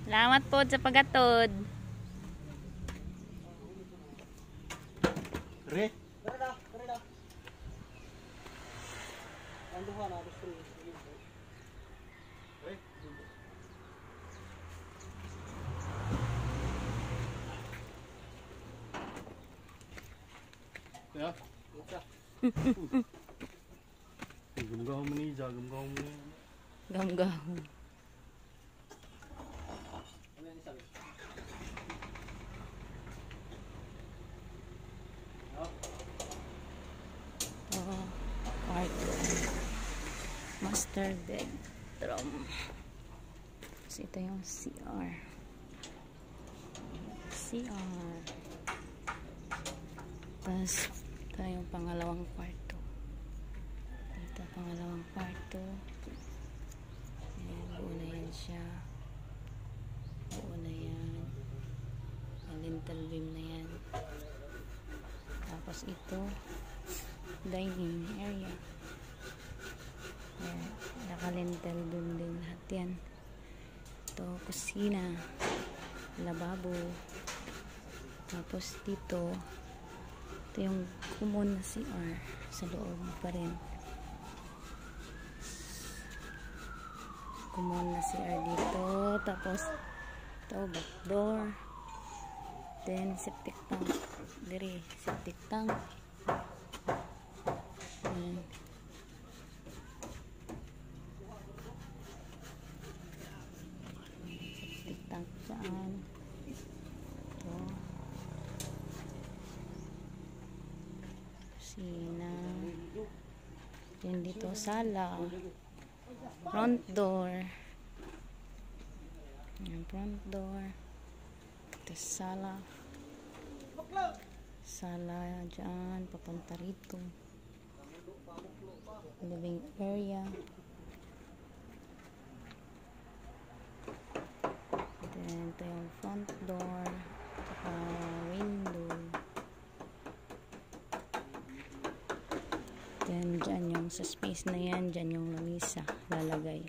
Salamat po sa paghatod. Re? Tara na. Anduha na, gusto rin. Re? Ya? Gum-gum ni, gum-gum ni. Gam-gam. Master bedroom. So, ito yung CR. Tapos, ito yung pangalawang kwarto. Ito, pangalawang kwarto. Ayan, buo na yan siya. Buo na yan. Lintel beam na yan. Tapos, ito, dining area. Ayan, naka-lintel beam din lahat yan. Ito, kusina, lababo. Tapos dito, ito yung common na CR sa loob pa rin. Common na CR dito. Tapos ito, back door. Then septic tank. Diri, septic tank. Ayan. Dyan. Ito. Kusina. Then dito sala. Front door. Yan, front door. Ito sala. Sala dyan. Papunta rito. Living area. Then, ito yung front door, window. Then, dyan yung sa space na yan, dyan yung lamisa lalagay.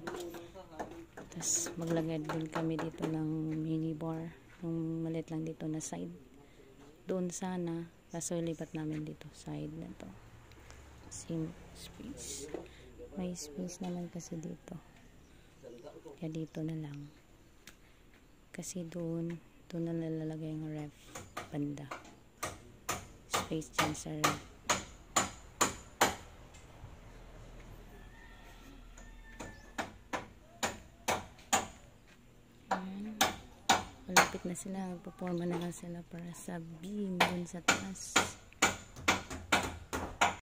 Tapos, maglagay din kami dito ng minibar. Yung malit lang dito na side. Doon sana, kaso lipat namin dito, side na to. Same space. May space naman kasi dito. Kaya dito na lang. Kasi doon na nalalagay yung ref banda. Space dyan sa ref. Malapit na sila. Magpaporma na lang sila para sa beam doon sa taas.